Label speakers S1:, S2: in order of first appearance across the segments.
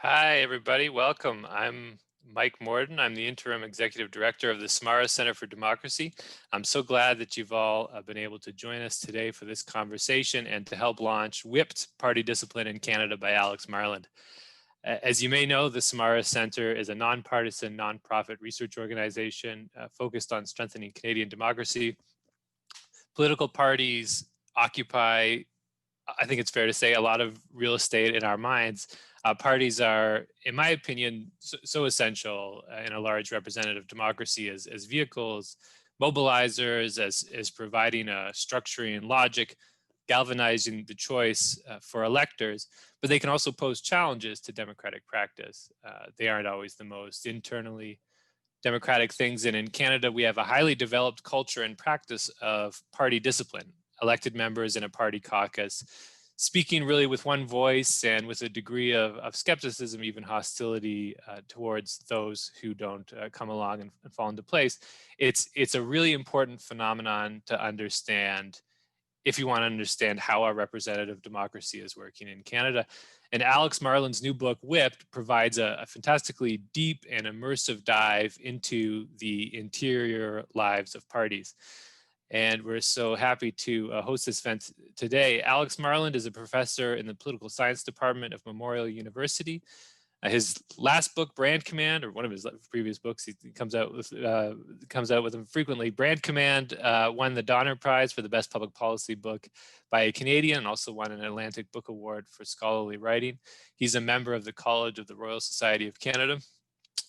S1: Hi, everybody. Welcome. I'm Mike Morden. I'm the Interim Executive Director of the Samara Centre for Democracy. I'm so glad that you've all been able to join us today for this conversation and to help launch Whipped Party Discipline in Canada by Alex Marland. As you may know, the Samara Centre is a nonpartisan, nonprofit research organization focused on strengthening Canadian democracy. Political parties occupy, I think it's fair to say, a lot of real estate in our minds. Parties are, in my opinion, so essential in a large representative democracy as vehicles, mobilizers, as providing a structuring logic, galvanizing the choice for electors, but they can also pose challenges to democratic practice. They aren't always the most internally democratic things. And in Canada, we have a highly developed culture and practice of party discipline, elected members in a party caucus, speaking really with one voice and with a degree of skepticism, even hostility towards those who don't come along and fall into place. It's a really important phenomenon to understand if you want to understand how our representative democracy is working in Canada. And Alex Marland's new book, Whipped, provides a fantastically deep and immersive dive into the interior lives of parties. And we're so happy to host this event today. Alex Marland is a professor in the political science department of Memorial University. His last book, Brand Command, or one of his previous books, he comes out with them frequently. Brand Command won the Donner Prize for the best public policy book by a Canadian, and also won an Atlantic Book Award for scholarly writing. He's a member of the College of the Royal Society of Canada.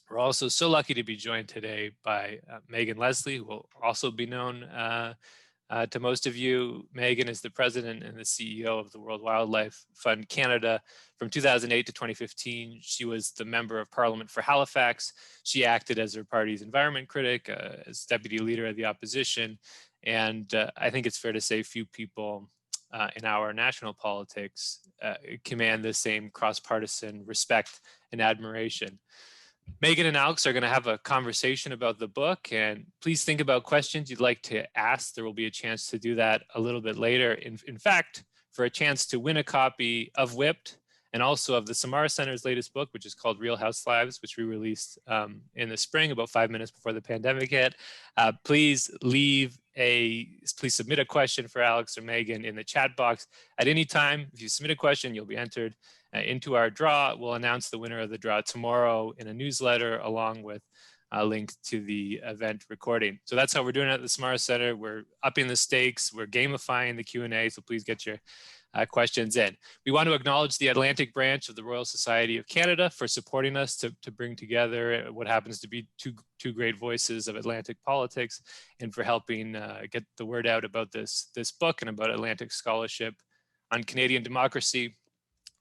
S1: We're also so lucky to be joined today by Megan Leslie, who will also be known to most of you. Megan is the president and the CEO of the World Wildlife Fund Canada. From 2008 to 2015, she was the member of Parliament for Halifax. She acted as her party's environment critic, as deputy leader of the opposition. And I think it's fair to say few people in our national politics command the same cross-partisan respect and admiration. Megan and Alex are going to have a conversation about the book, and please think about questions you'd like to ask. There will be a chance to do that a little bit later. In fact, for a chance to win a copy of Whipped and also of the Samara Centre's latest book, which is called Real House Lives, which we released in the spring, about 5 minutes before the pandemic hit, please submit a question for Alex or Megan in the chat box at any time. If you submit a question, you'll be entered into our draw. We'll announce the winner of the draw tomorrow in a newsletter, along with a link to the event recording. So that's how we're doing it at the Samara Centre. We're upping the stakes. We're gamifying the Q&A, so please get your questions in. We want to acknowledge the Atlantic branch of the Royal Society of Canada for supporting us to bring together what happens to be two great voices of Atlantic politics, and for helping get the word out about this book and about Atlantic scholarship on Canadian democracy.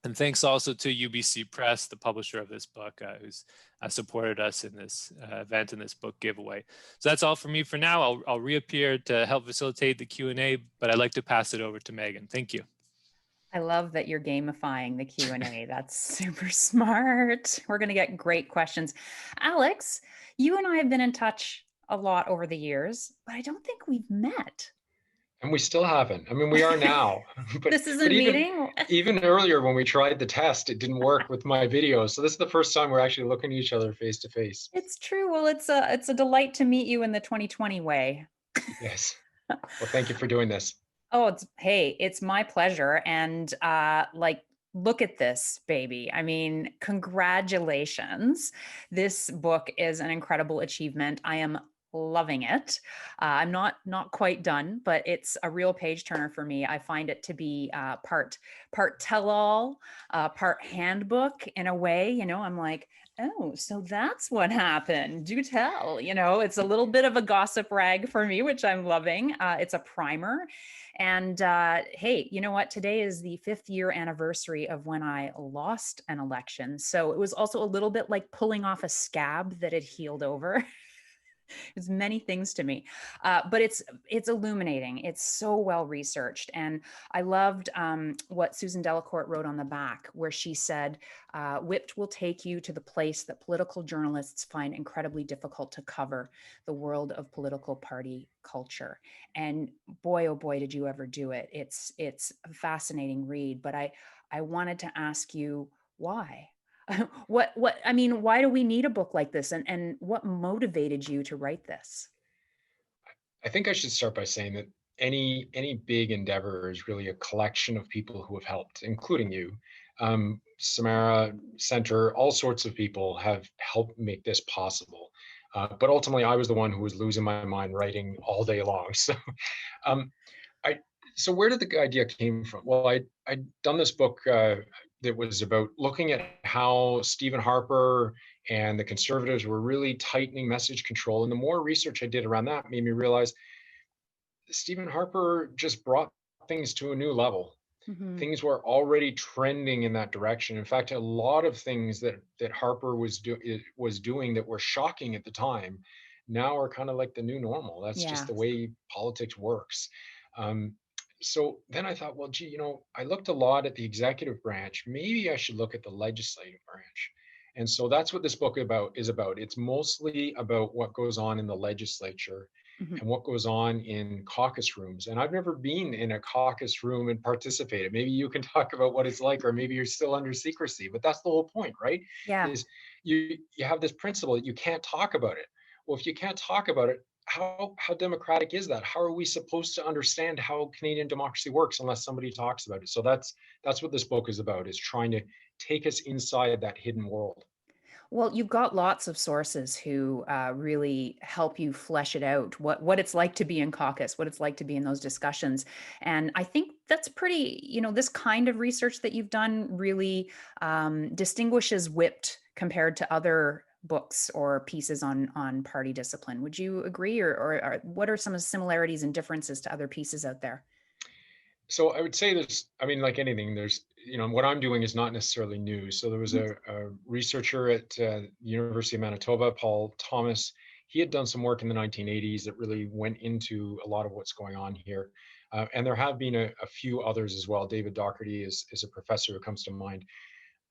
S1: And thanks also to UBC Press, the publisher of this book, who's supported us in this event and this book giveaway. So that's all for me for now. I'll reappear to help facilitate the Q&A, but I'd like to pass it over to Megan. Thank you.
S2: I love that you're gamifying the Q&A. That's super smart. We're going to get great questions. Alex, you and I have been in touch a lot over the years, but I don't think we've met.
S3: And we still haven't. I mean, we are now. but
S2: This isn't meeting.
S3: Even earlier when we tried the test, it didn't work with my video. So this is the first time we're actually looking at each other face to face.
S2: It's true. Well, it's a delight to meet you in the 2020 way.
S3: Yes. Well, thank you for doing this.
S2: Oh, it's my pleasure. And look at this, baby. I mean, congratulations. This book is an incredible achievement. I am loving it. I'm not quite done, but it's a real page turner for me. I find it to be part tell-all, part handbook in a way. You know, I'm like, oh, so that's what happened. Do tell. You know, it's a little bit of a gossip rag for me, which I'm loving. It's a primer. And hey, you know what? Today is the 5th year anniversary of when I lost an election. So it was also a little bit like pulling off a scab that had healed over. It's many things to me, but it's illuminating. It's so well researched, and I loved what Susan Delacourt wrote on the back, where she said, "Whipped will take you to the place that political journalists find incredibly difficult to cover: the world of political party culture." And boy, oh boy, did you ever do it! It's a fascinating read, but I wanted to ask you why. I mean, why do we need a book like this? And what motivated you to write this?
S3: I think I should start by saying that any big endeavor is really a collection of people who have helped, including you. Samara Centre, all sorts of people have helped make this possible. But ultimately, I was the one who was losing my mind writing all day long. So, um, I so where did the idea came from? Well, I'd done this book that was about looking at how Stephen Harper and the Conservatives were really tightening message control. And the more research I did around that made me realize Stephen Harper just brought things to a new level.
S2: Hmm.
S3: Things were already trending in that direction. In fact, a lot of things that Harper was doing that were shocking at the time now are kind of like the new normal. That's just
S2: Yeah.
S3: the way politics works. Um, so then I thought, well, gee, I looked a lot at the executive branch. Maybe I should look at the legislative branch. And so that's what this book is about. It's mostly about what goes on in the legislature
S2: Hmm.
S3: and what goes on in caucus rooms. And I've never been in a caucus room and participated. Maybe you can talk about what it's like, or maybe you're still under secrecy, but that's the whole point, right?
S2: Yeah.
S3: Is you have this principle that you can't talk about it. Well, if you can't talk about it, how democratic is that? How are we supposed to understand how Canadian democracy works unless somebody talks about it? So that's what this book is about, is trying to take us inside that hidden world.
S2: Well, you've got lots of sources who really help you flesh it out, what it's like to be in caucus, what it's like to be in those discussions. And I think that's pretty, this kind of research that you've done really distinguishes Whipped compared to other books or pieces on party discipline. Would you agree, or what are some of the similarities and differences to other pieces out there?
S3: So I would say I mean, like anything, what I'm doing is not necessarily new. So there was
S2: Mhm.
S3: a researcher at the University of Manitoba, Paul Thomas. He had done some work in the 1980s that really went into a lot of what's going on here. And there have been a few others as well. David Doherty is a professor who comes to mind.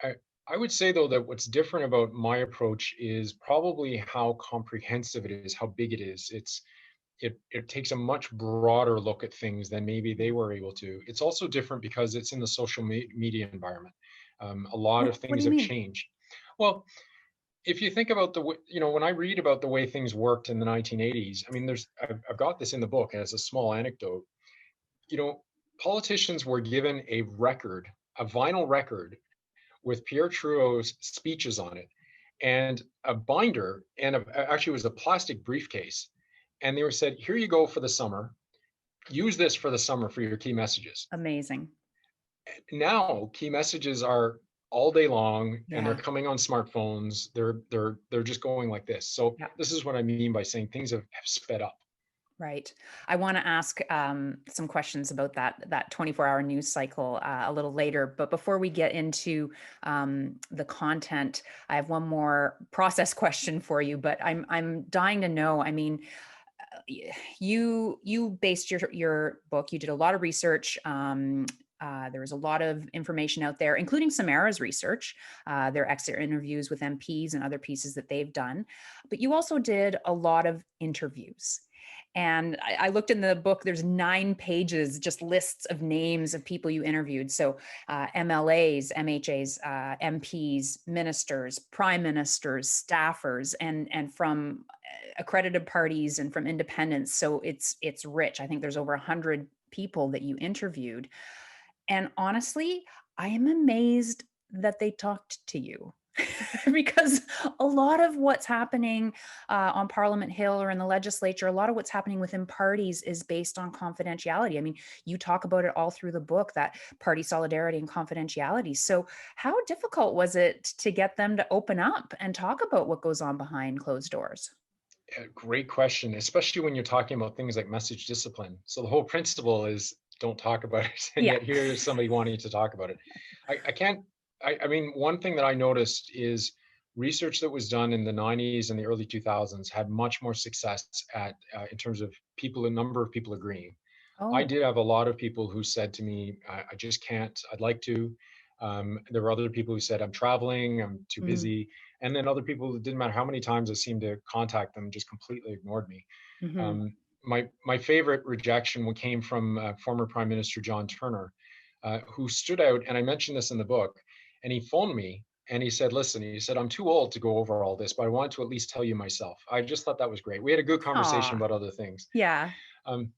S3: I, I would say, though, that what's different about my approach is probably how comprehensive it is, how big it is. It takes a much broader look at things than maybe they
S2: Yeah.
S3: were able to. It's also different because it's in the social media environment. A lot of
S2: What do
S3: things
S2: you
S3: have
S2: mean?
S3: changed. Well, if you think about when I read about the way things worked in the 1980s, I mean, I've got this in the book as a small anecdote. You know, Politicians were given a record, a vinyl record with Pierre Trudeau's speeches on it, and a binder, and actually it was a plastic briefcase, and they were said, "Here you go for the summer. Use this for the summer for your key messages."
S2: Amazing.
S3: Now, key messages are all day long, and they're
S2: Yeah.
S3: coming on smartphones. They're just going like this. So
S2: Yeah.
S3: this is what I mean by saying things have sped up.
S2: Right. I want to ask some questions about that 24-hour news cycle a little later. But before we get into the content, I have one more process question for you. But I'm dying to know. I mean, you based your book. You did a lot of research. There was a lot of information out there, including Samara's research, their exit interviews with MPs and other pieces that they've done. But you also did a lot of interviews. And I looked in the book, there's 9 pages, just lists of names of people you interviewed. So MLAs, MHAs, MPs, ministers, prime ministers, staffers, and from accredited parties and from independents. So it's rich. I think there's over 100 people that you interviewed. And honestly, I am amazed that they talked to you. Because a lot of what's happening on Parliament Hill or in the legislature, a lot of what's happening within parties is based on confidentiality. I mean, you talk about it all through the book, that party solidarity and confidentiality. So, how difficult was it to get them to open up and talk about what goes on behind closed doors?
S3: Great question, especially when you're talking about things like message discipline. So the whole principle is don't talk about it, and
S2: Yeah.
S3: yet here is somebody wanting to talk about it. I can't. I mean, one thing that I noticed is research that was done in the 90s and the early 2000s had much more success in terms of a number of people agreeing. I
S2: Oh.
S3: did have a lot of people who said to me, I just can't, I'd like to. There were other people who said, I'm traveling, I'm too
S2: Mm.
S3: busy. And then other people, it didn't matter how many times I seemed to contact them, just completely ignored me.
S2: Hmm.
S3: My favorite rejection came from former Prime Minister John Turner, who stood out, and I mentioned this in the book, and he phoned me And he said, listen, he said, I'm too old to go over all this, but I want to at least tell you myself. I just thought that was great. We had a good conversation
S2: Aw,
S3: about other things.
S2: yeah.
S3: Um,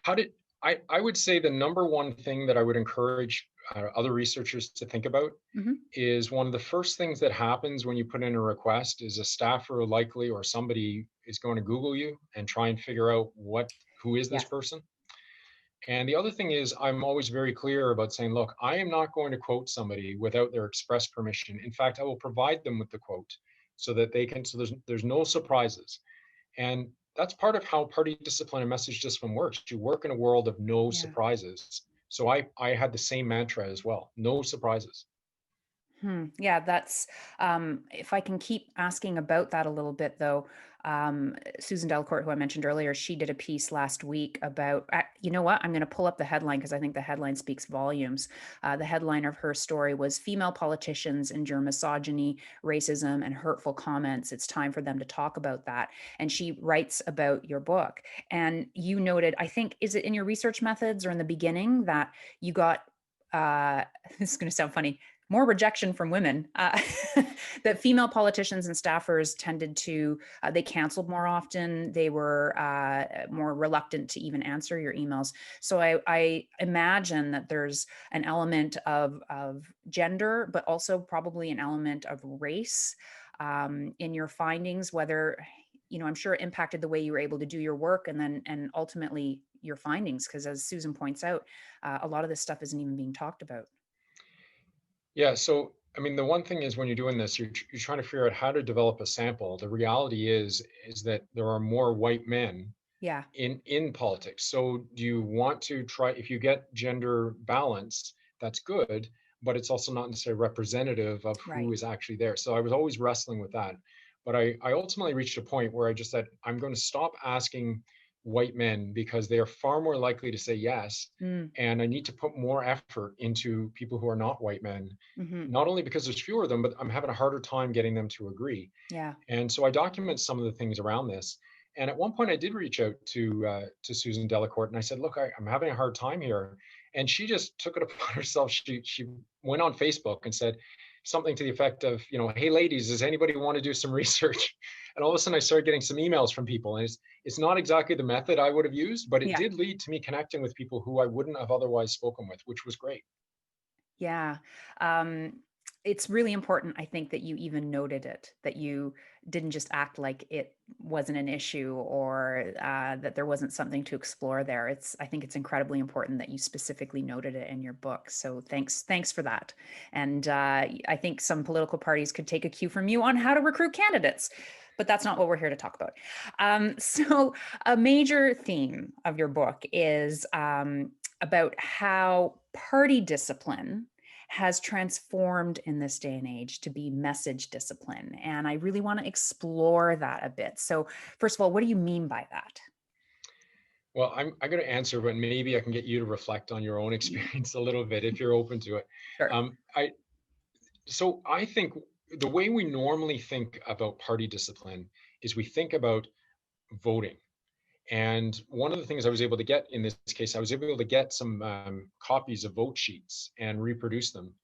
S3: how did I would say the number one thing that I would encourage other researchers to think about
S2: Hmm.
S3: is one of the first things that happens when you put in a request is a staffer likely or somebody is going to Google you and try and figure out who is this
S2: Yeah,
S3: person. And the other thing is, I'm always very clear about saying, look, I am not going to quote somebody without their express permission. In fact, I will provide them with the quote so that they can, so there's no surprises. And that's part of how party discipline and message discipline works. You work in a world of no
S2: yeah.
S3: surprises. So I had the same mantra as well, no surprises.
S2: Yeah, that's if I can keep asking about that a little bit though. Susan Delacourt, who I mentioned earlier, she did a piece last week about, you know what, I'm going to pull up the headline because I think the headline speaks volumes. The headline of her story was Female Politicians Endure Misogyny, Racism, and Hurtful Comments. It's time for them to talk about that. And she writes about your book. And you noted, I think, is it in your research methods or in the beginning that you got, this is going to sound funny, more rejection from women, that female politicians and staffers tended to, they canceled more often. They were more reluctant to even answer your emails. So I imagine that there's an element of gender, but also probably an element of race in your findings, whether, I'm sure it impacted the way you were able to do your work and ultimately your findings. Because as Susan points out, a lot of this stuff isn't even being talked about.
S3: Yeah. So, I mean, the one thing is when you're doing this, you're trying to figure out how to develop a sample. The reality is that there are more white men
S2: Yeah,
S3: in politics. So do you want to try, if you get gender balance, that's good, but it's also not necessarily representative of who
S2: right.
S3: is actually there. So I was always wrestling with that. But I ultimately reached a point where I just said, I'm going to stop asking white men because they are far more likely to say yes.
S2: Mm,
S3: And I need to put more effort into people who are not white men,
S2: hmm.
S3: not only because there's fewer of them, but I'm having a harder time getting them to agree.
S2: Yeah.
S3: And so I document some of the things around this. And at one point, I did reach out to Susan Delacourt, and I said, "Look, I'm having a hard time here." And she just took it upon herself. She went on Facebook and said something to the effect of, "Hey, ladies, does anybody want to do some research?" And all of a sudden, I started getting some emails from people, and it's not exactly the method I would have used, but it
S2: Yeah.
S3: did lead to me connecting with people who I wouldn't have otherwise spoken with, which was great.
S2: Yeah. Um, it's really important, I think, that you even noted it, that you didn't just act like it wasn't an issue or that there wasn't something to explore there. I think it's incredibly important that you specifically noted it in your book. So thanks for that. And I think some political parties could take a cue from you on how to recruit candidates, but that's not what we're here to talk about. So a major theme of your book is about how party discipline has transformed in this day and age to be message discipline. And I really want to explore that a bit. So, first of all, what do you mean by that?
S3: Well, I'm going to answer, but maybe I can get you to reflect on your own
S2: Mm,
S3: experience a little bit if you're open to it.
S2: sure.
S3: I So I think the way we normally think about party discipline is we think about voting. And one of the things I was able to get in this case, I was able to get some copies of vote sheets and reproduce them.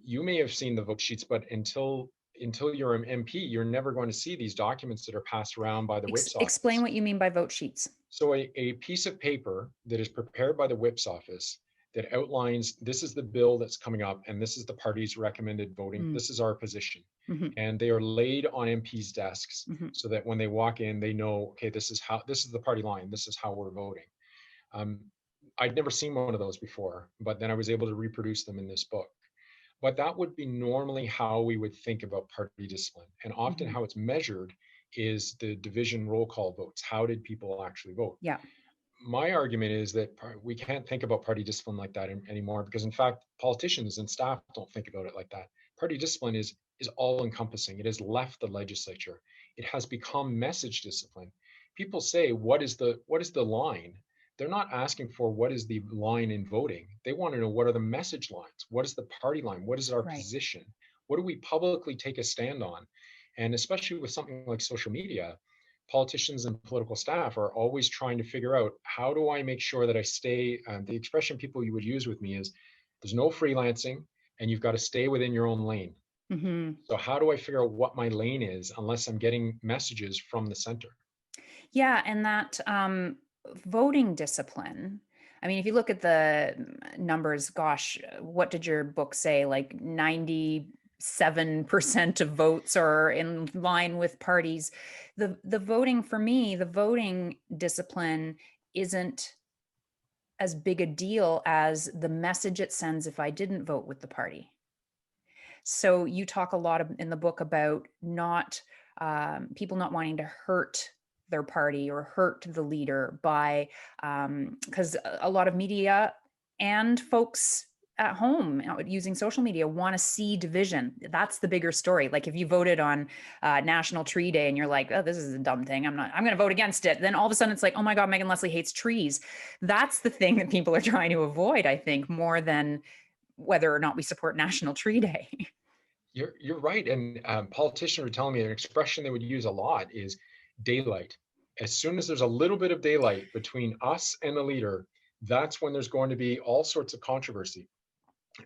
S3: You may have seen the vote sheets, but until you're an MP, you're never going to see these documents that are passed around by the whip's
S2: Explain
S3: office.
S2: what you mean by vote sheets.
S3: So a piece of paper that is prepared by the whip's office that outlines this is the bill that's coming up and this is the party's recommended voting.
S2: Mm,
S3: This is our position.
S2: hmm.
S3: And they are laid on MPs' desks
S2: Hmm.
S3: so that when they walk in, they know, okay, this is the party line. This is how we're voting. Um, I'd never seen one of those before, but then I was able to reproduce them in this book. But that would be normally how we would think about party discipline. And often
S2: Hmm.
S3: how it's measured is the division roll call votes. How did people actually vote?
S2: Yeah.
S3: My argument is that we can't think about party discipline like that anymore because in fact politicians and staff don't think about it like that. Party discipline is all encompassing. It has left the legislature. It has become message discipline. People say what is the line. They're not asking for what is the line in voting. They want to know what are the message lines. What is the party line? What is our
S2: Right.
S3: position? What do we publicly take a stand on? And especially with something like social media, politicians and political staff are always trying to figure out how do I make sure that I stay. The expression people you would use with me is there's no freelancing and you've got to stay within your own lane.
S2: Hmm.
S3: So how do I figure out what my lane is unless I'm getting messages from the center?
S2: Yeah, and that voting discipline. I mean, if you look at the numbers, gosh, what did your book say? Like 97% of votes are in line with parties. The voting for me, the voting discipline isn't as big a deal as the message it sends if I didn't vote with the party. So you talk a lot in the book about not people not wanting to hurt their party or hurt the leader by because a lot of media and folks at home using social media want to see division. That's the bigger story. Like if you voted on National Tree Day and you're like, oh, this is a dumb thing, I'm going to vote against it, then all of a sudden it's like, oh my god, Megan Leslie hates trees. That's the thing that people are trying to avoid, I think, more than whether or not we support National Tree Day.
S3: You're right. And politicians were telling me an expression they would use a lot is daylight. As soon as there's a little bit of daylight between us and the leader, that's when there's going to be all sorts of controversy.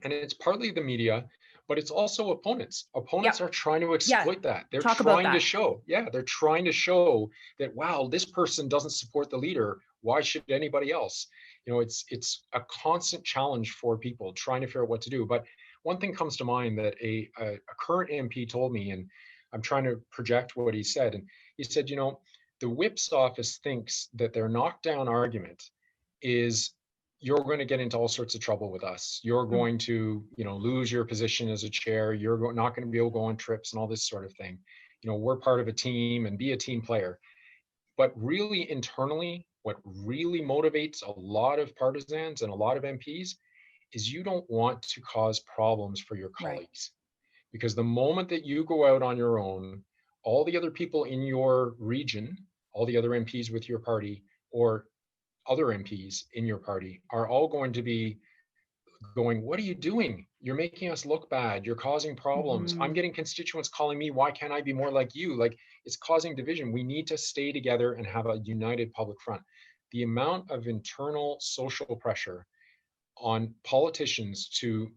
S3: And it's partly the media, but it's also opponents.
S2: Yep.
S3: Opponents are trying to
S2: Yeah.
S3: exploit that. They're
S2: Talk about
S3: trying to
S2: that.
S3: show, yeah, they're trying to show that, wow, this person doesn't support the leader. Why should anybody else? It's a constant challenge for people trying to figure out what to do. But one thing comes to mind that a current MP told me, and I'm trying to project what he said. And he said, the whip's office thinks that their knockdown argument is you're going to get into all sorts of trouble with us. You're
S2: Mm.
S3: going to, lose your position as a chair. You're not going to be able to go on trips and all this sort of thing. We're part of a team and be a team player. But really internally, what really motivates a lot of partisans and a lot of MPs is you don't want to cause problems for your
S2: Right.
S3: colleagues. Because the moment that you go out on your own, all the other people in your region, all the other MPs with your party, or other MPs in your party are all going to be going, what are you doing? You're making us look bad. You're causing problems. I'm
S2: Hmm.
S3: getting constituents calling me, why can't I be more like you? Like, it's causing division. We need to stay together and have a united public front. The amount of internal social pressure on politicians to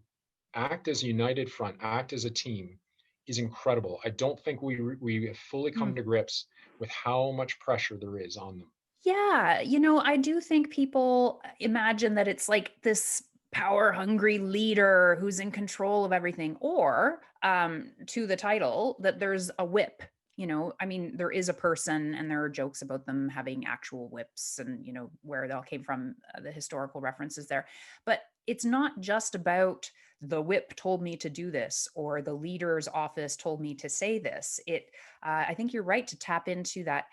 S3: act as a united front, act as a team, is incredible. I don't think we have fully come
S2: Mm.
S3: to grips with how much pressure there is on them.
S2: Yeah, I do think people imagine that it's like this power hungry leader who's in control of everything, or to the title, that there's a whip. I mean, there is a person, and there are jokes about them having actual whips, and where they all came from, the historical references there. But it's not just about the whip told me to do this, or the leader's office told me to say this. I think you're right to tap into that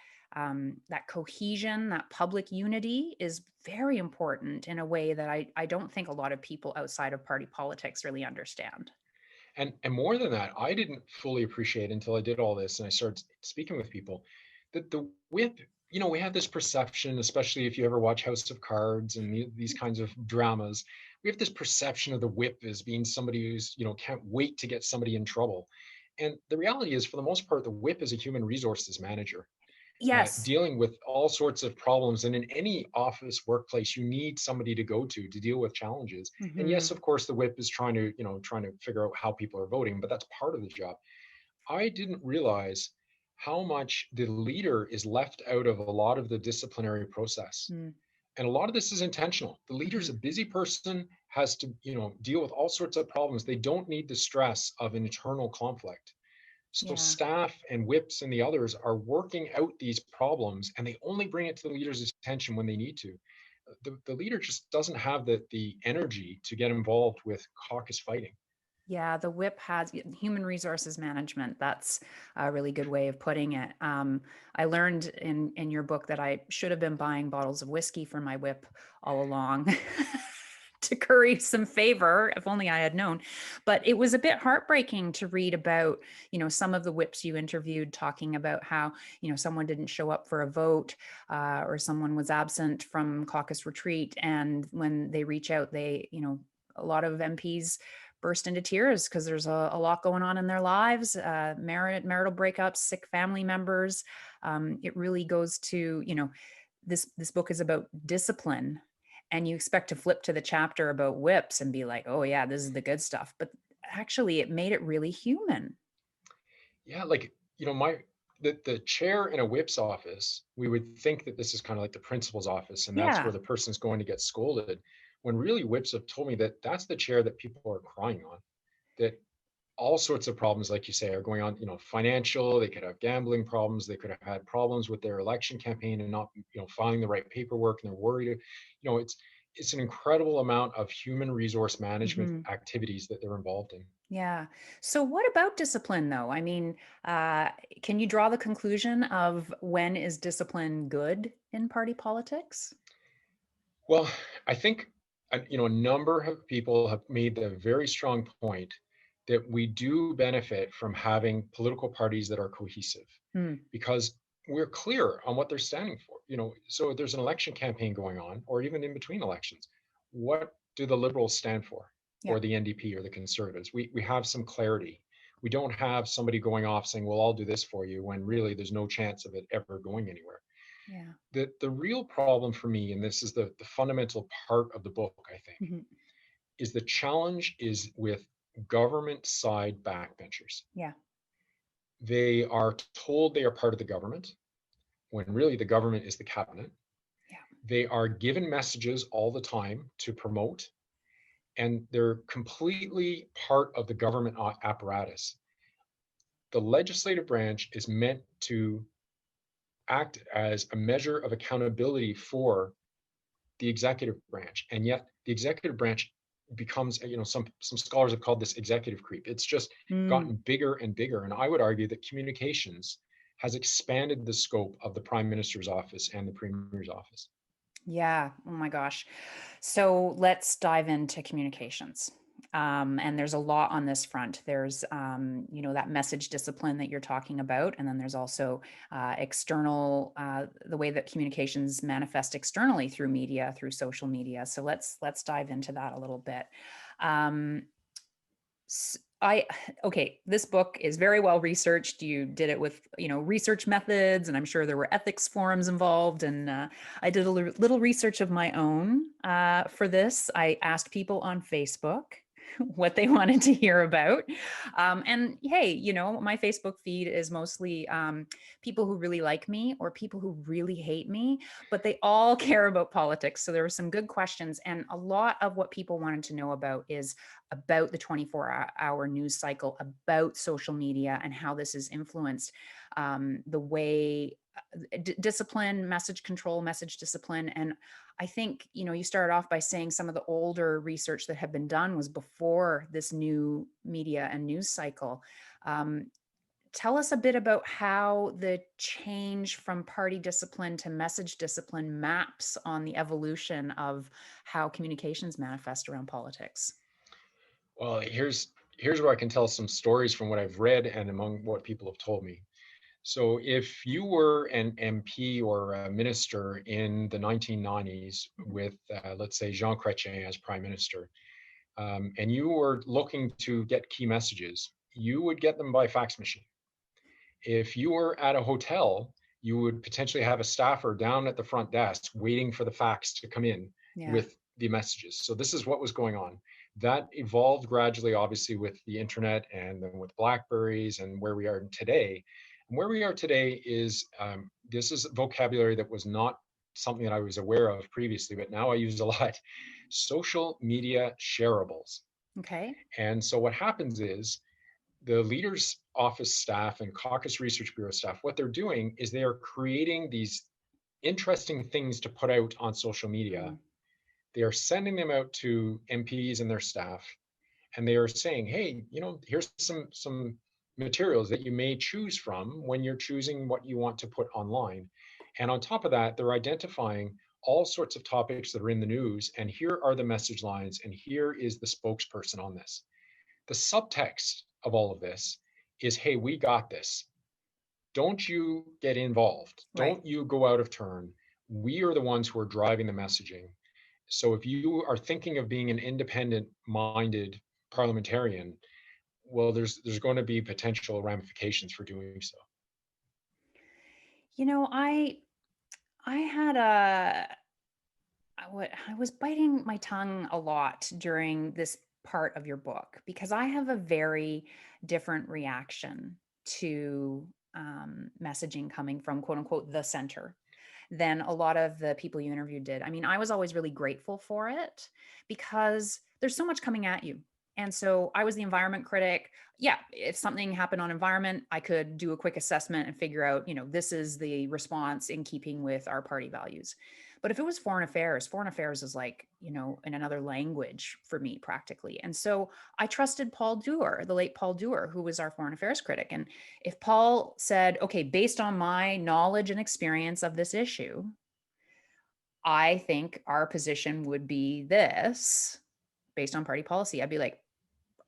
S2: cohesion, that public unity is very important in a way that I don't think a lot of people outside of party politics really understand.
S3: And more than that, I didn't fully appreciate until I did all this and I started speaking with people that the whip, we have this perception, especially if you ever watch House of Cards and these kinds of dramas, we have this perception of the whip as being somebody who's, can't wait to get somebody in trouble. And the reality is, for the most part, the whip is a human resources manager
S2: Yes.
S3: dealing with all sorts of problems. And in any office workplace, you need somebody to go to deal with challenges. And yes,
S2: Hmm.
S3: of course, the whip is trying to figure out how people are voting, but that's part of the job. I didn't realize how much the leader is left out of a lot of the disciplinary process. And a lot of this is intentional. The leader's
S2: Mm-hmm.
S3: a busy person, has to, deal with all sorts of problems. They don't need the stress of an internal conflict. So
S2: Yeah.
S3: staff and whips and the others are working out these problems, and they only bring it to the leader's attention when they need to. The leader just doesn't have the energy to get involved with caucus fighting.
S2: Yeah, the whip has human resources management. That's a really good way of putting it. I learned in your book that I should have been buying bottles of whiskey for my whip all along to curry some favor, if only I had known. But it was a bit heartbreaking to read about, some of the whips you interviewed talking about how, someone didn't show up for a vote, or someone was absent from caucus retreat, and when they reach out, a lot of MPs burst into tears because there's a lot going on in their lives, marital breakups, sick family members. It really goes to, this book is about discipline, and you expect to flip to the chapter about whips and be like, oh yeah, this is the good stuff. But actually it made it really human.
S3: Yeah, like, the chair in a whip's office, we would think that this is kind of like the principal's office, and that's
S2: Yeah.
S3: where the person's going to get scolded. When really whips have told me that that's the chair that people are crying on, that all sorts of problems, like you say, are going on, financial, they could have gambling problems, they could have had problems with their election campaign and not, filing the right paperwork, and they're worried, it's an incredible amount of human resource management
S2: Hmm.
S3: activities that they're involved in.
S2: Yeah. So what about discipline though? I mean, uh, can you draw the conclusion of when is discipline good in party politics?
S3: Well, I think a number of people have made the very strong point that we do benefit from having political parties that are cohesive
S2: Hmm.
S3: because we're clear on what they're standing for. So if there's an election campaign going on, or even in between elections, what do the Liberals stand for,
S2: Yeah.
S3: or the NDP, or the Conservatives? We have some clarity. We don't have somebody going off saying, "Well, I'll do this for you," when really there's no chance of it ever going anywhere.
S2: Yeah.
S3: The real problem for me, and this is the fundamental part of the book, I think,
S2: Hmm.
S3: is the challenge is with government side backbenchers.
S2: Yeah.
S3: They are told they are part of the government when really the government is the cabinet.
S2: Yeah.
S3: They are given messages all the time to promote, and they're completely part of the government apparatus. The legislative branch is meant to act as a measure of accountability for the executive branch, and yet the executive branch becomes, some scholars have called this executive creep. It's just
S2: Mm.
S3: gotten bigger and bigger, and I would argue that communications has expanded the scope of the prime minister's office and the premier's office.
S2: Yeah. Oh my gosh. So let's dive into communications. And there's a lot on this front. There's, that message discipline that you're talking about, and then there's also external, the way that communications manifest externally through media, through social media. So let's dive into that a little bit. Um, I okay, this book is very well researched. You did it with, research methods, and I'm sure there were ethics forums involved. And I did a little research of my own for this. I asked people on Facebook what they wanted to hear about. And hey, my Facebook feed is mostly people who really like me or people who really hate me, but they all care about politics. So there were some good questions. And a lot of what people wanted to know about is about the 24-hour news cycle, about social media, and how this has influenced the way discipline, message control, message discipline. And I think, you started off by saying some of the older research that had been done was before this new media and news cycle. Um, Tell us a bit about how the change from party discipline to message discipline maps on the evolution of how communications manifest around politics.
S3: Well, here's where I can tell some stories from what I've read and among what people have told me. So if you were an MP or a minister in the 1990s
S2: Mhm.
S3: with, let's say, Jean Chrétien as prime minister, and you were looking to get key messages, you would get them by fax machine. If you were at a hotel, you would potentially have a staffer down at the front desk waiting for the fax to come in
S2: Yeah.
S3: with the messages. So this is what was going on. That evolved gradually, obviously, with the internet and then with Blackberries and where we are today. And where we are today is this is vocabulary that was not something that I was aware of previously, but now I use a lot. Social media shareables.
S2: Okay.
S3: And so what happens is the leader's office staff and caucus research bureau staff, what they're doing is they are creating these interesting things to put out on social media.
S2: Mm.
S3: They are sending them out to MPs and their staff, and they are saying, hey, here's some materials that you may choose from when you're choosing what you want to put online. And on top of that, they're identifying all sorts of topics that are in the news, and here are the message lines, and here is the spokesperson on this. The subtext of all of this is, hey, we got this. Don't you get involved.
S2: Right.
S3: Don't you go out of turn. We are the ones who are driving the messaging. So if you are thinking of being an independent minded parliamentarian, well, there's going to be potential ramifications for doing so.
S2: You know, I had a I was biting my tongue a lot during this part of your book because I have a very different reaction to messaging coming from quote unquote the center than a lot of the people you interviewed did. I mean, I was always really grateful for it because there's so much coming at you. And so I was the environment critic. Yeah, if something happened on environment, I could do a quick assessment and figure out, this is the response in keeping with our party values. But if it was foreign affairs is like, in another language for me practically. And so I trusted Paul Dewar, the late Paul Dewar, who was our foreign affairs critic. And if Paul said, okay, based on my knowledge and experience of this issue, I think our position would be this based on party policy, I'd be like,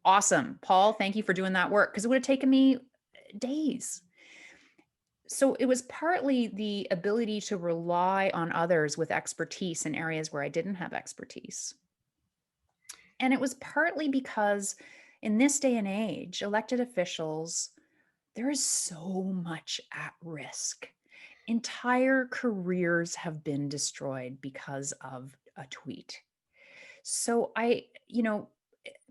S2: awesome, Paul, thank you for doing that work. Because it would have taken me days. So it was partly the ability to rely on others with expertise in areas where I didn't have expertise. And it was partly because in this day and age, elected officials, there is so much at risk. Entire careers have been destroyed because of a tweet. So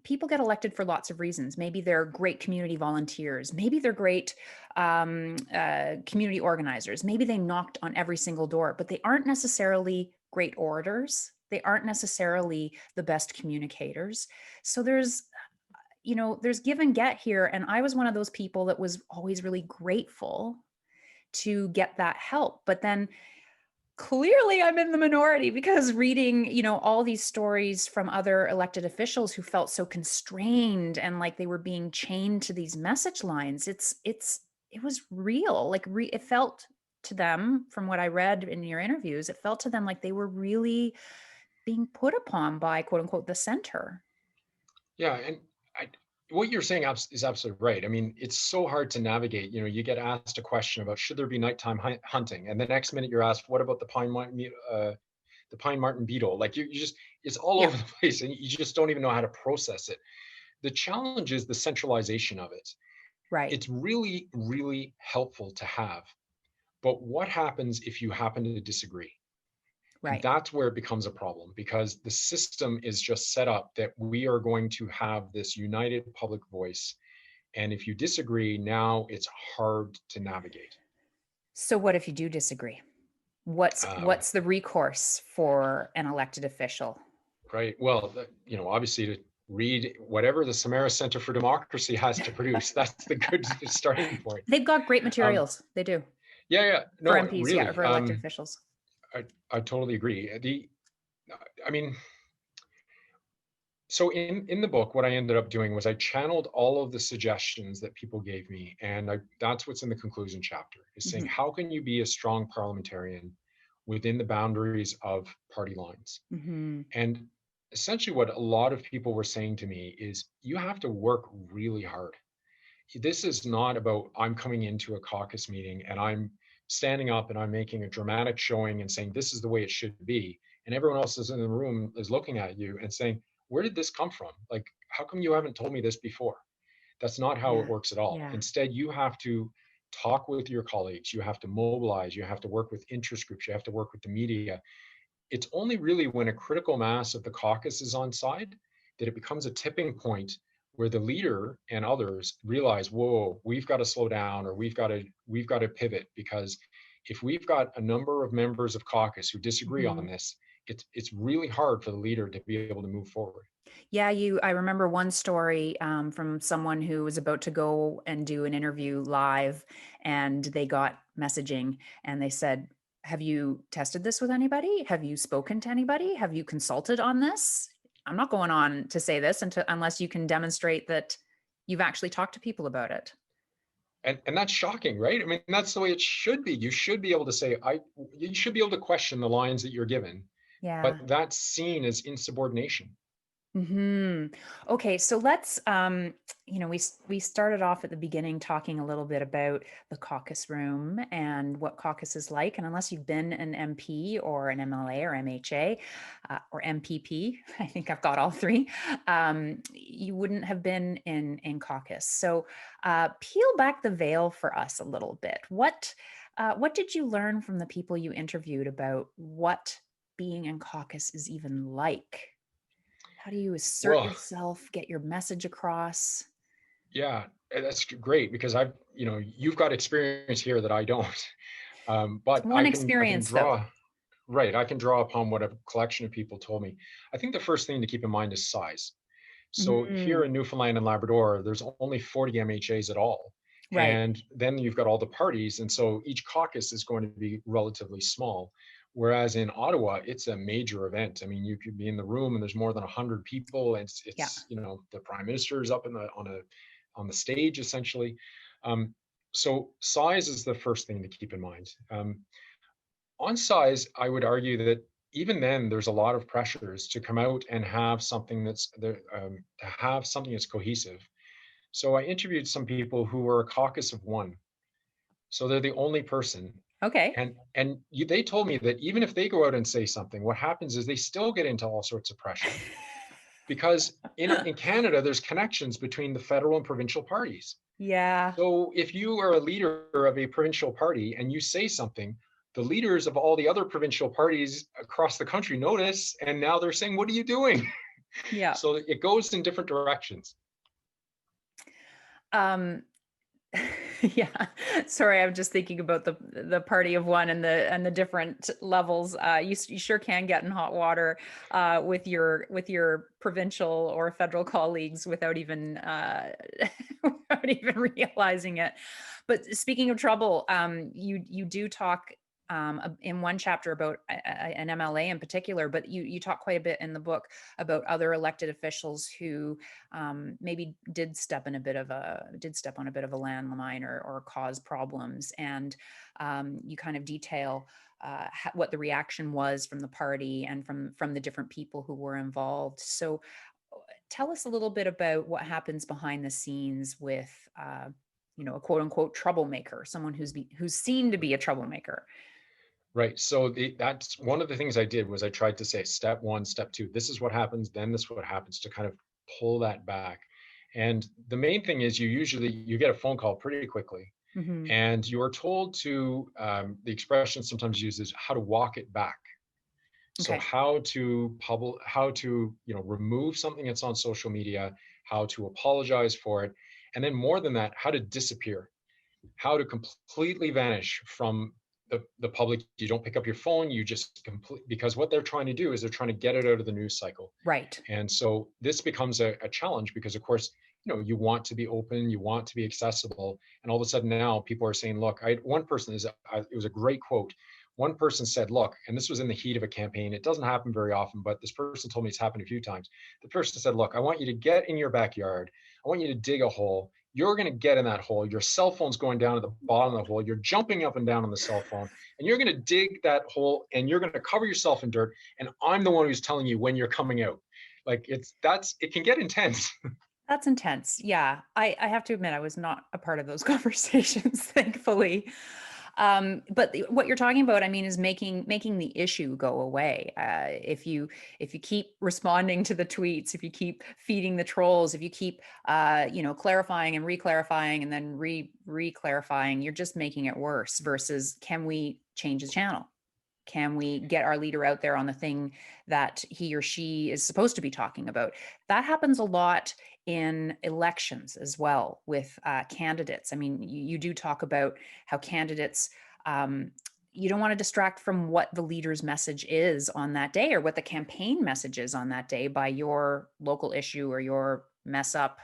S2: people get elected for lots of reasons. Maybe they're great community volunteers. Maybe they're great community organizers. Maybe they knocked on every single door, but they aren't necessarily great orators. They aren't necessarily the best communicators. So there's give and get here. And I was one of those people that was always really grateful to get that help. But then clearly I'm in the minority because reading, all these stories from other elected officials who felt so constrained and like they were being chained to these message lines. It was real. Like it felt to them, from what I read in your interviews, it felt to them like they were really being put upon by quote unquote the center.
S3: Yeah, and what you're saying is absolutely right. I mean, it's so hard to navigate. You get asked a question about should there be nighttime hunting, and the next minute you're asked, what about the pine marten beetle? Like you just, it's all
S2: Yeah.
S3: over the place, and you just don't even know how to process it. The challenge is the centralization of it.
S2: Right.
S3: It's really, really helpful to have, but what happens if you happen to disagree? And
S2: Right.
S3: that's where it becomes a problem because the system is just set up that we are going to have this united public voice. And if you disagree, now it's hard to navigate.
S2: So what if you do disagree? What's the recourse for an elected official?
S3: Right. Well, obviously to read whatever the Samara Centre for Democracy has to produce. That's the good starting point.
S2: They've got great materials. They do.
S3: Yeah.
S2: For
S3: No,
S2: MPs, yeah, or
S3: really.
S2: for elected officials.
S3: I totally agree. I mean, so in the book, what I ended up doing was I channeled all of the suggestions that people gave me, and that's what's in the conclusion chapter, is saying, how can you be a strong parliamentarian within the boundaries of party lines?
S2: Mm-hmm.
S3: And essentially what a lot of people were saying to me is you have to work really hard. This is not about I'm coming into a caucus meeting and I'm standing up and I'm making a dramatic showing and saying this is the way it should be, and everyone else is in the room is looking at you and saying, where did this come from? Like, how come you haven't told me this before? That's not how it works at all.
S2: Yeah.
S3: Instead, you have to talk with your colleagues, you have to mobilize, you have to work with interest groups, you have to work with the media. It's only really when a critical mass of the caucus is on side that it becomes a tipping point where the leader and others realize, whoa, we've got to slow down, or we've got to pivot, because if we've got a number of members of caucus who disagree on this, it's really hard for the leader to be able to move forward.
S2: Yeah, I remember one story from someone who was about to go and do an interview live, and they got messaging and they said, have you tested this with anybody? Have you spoken to anybody? Have you consulted on this? I'm not going on to say this unless you can demonstrate that you've actually talked to people about it.
S3: And that's shocking, right? I mean, that's the way it should be. You should be able to say, you should be able to question the lines that you're given,
S2: Yeah.
S3: but that's seen as insubordination.
S2: Okay, so let's, we started off at the beginning talking a little bit about the caucus room and what caucus is like. And unless you've been an MP or an MLA or MHA or MPP, I think I've got all three, you wouldn't have been in caucus. So peel back the veil for us a little bit. What did you learn from the people you interviewed about what being in caucus is even like? How do you assert
S3: Well,
S2: yourself, get your message across?
S3: yeah, that's great because you've got experience here that I don't.
S2: It's
S3: But
S2: one
S3: I can
S2: experience though.
S3: draw. Right, I can draw upon what a collection of people told me. I think the first thing to keep in mind is size. So here
S2: Mm,
S3: in Newfoundland and Labrador, there's only 40 MHAs at all.
S2: right.
S3: And then you've got all the parties. And so each caucus is going to be relatively small. Whereas in Ottawa, it's a major event. I mean, you could be in the room and there's more than 100 people. And
S2: Yeah.
S3: the prime minister is up on the stage essentially. Um, so size is the first thing to keep in mind. On size, I would argue that even then, there's a lot of pressures to come out and have something that's there, to have something that's cohesive. So I interviewed some people who were a caucus of one, so they're the only person,
S2: Okay.
S3: and they told me that even if they go out and say something, what happens is they still get into all sorts of pressure because in Canada, there's connections between the federal and provincial parties.
S2: Yeah.
S3: So if you are a leader of a provincial party and you say something, the leaders of all the other provincial parties across the country notice, and now they're saying, "What are you doing?"
S2: Yeah.
S3: So it goes in different directions.
S2: Um, yeah. Sorry, I'm just thinking about the party of one and the different levels. You sure can get in hot water with your provincial or federal colleagues without even without even realizing it. But speaking of trouble, you do talk in one chapter about an MLA in particular, but you talk quite a bit in the book about other elected officials who maybe did step on a bit of a landmine or cause problems, and you kind of detail what the reaction was from the party and from the different people who were involved. So tell us a little bit about what happens behind the scenes with a quote unquote troublemaker, someone who's seen to be a troublemaker.
S3: Right. So that's one of the things I did was I tried to say step one, step two, this is what happens, then this is what happens to kind of pull that back. And the main thing is you get a phone call pretty quickly
S2: Hmm.
S3: and you are told to the expression sometimes used is how to walk it back. So
S2: Okay.
S3: how to remove something that's on social media, how to apologize for it, and then more than that, how to disappear, how to completely vanish from the public. You don't pick up your phone, you just complete, because what they're trying to do is they're trying to get it out of the news cycle.
S2: Right.
S3: And so this becomes a challenge because of course, you want to be open, you want to be accessible, and all of a sudden now people are saying, look, one person it was a great quote. One person said, look, and this was in the heat of a campaign, it doesn't happen very often, but this person told me it's happened a few times. The person said, look, I want you to get in your backyard, I want you to dig a hole, you're going to get in that hole, your cell phone's going down at the bottom of the hole, you're jumping up and down on the cell phone, and you're going to dig that hole and you're going to cover yourself in dirt, and I'm the one who's telling you when you're coming out. Like it can get intense.
S2: That's intense. Yeah. I have to admit, I was not a part of those conversations, thankfully. But what you're talking about, I mean, is making the issue go away. If you keep responding to the tweets, if you keep feeding the trolls, if you keep clarifying and re-clarifying and then re-clarifying, you're just making it worse. Versus, can we change the channel? Can we get our leader out there on the thing that he or she is supposed to be talking about? That happens a lot in elections as well with candidates. I mean, you do talk about how candidates, you don't want to distract from what the leader's message is on that day or what the campaign message is on that day by your local issue or your mess up.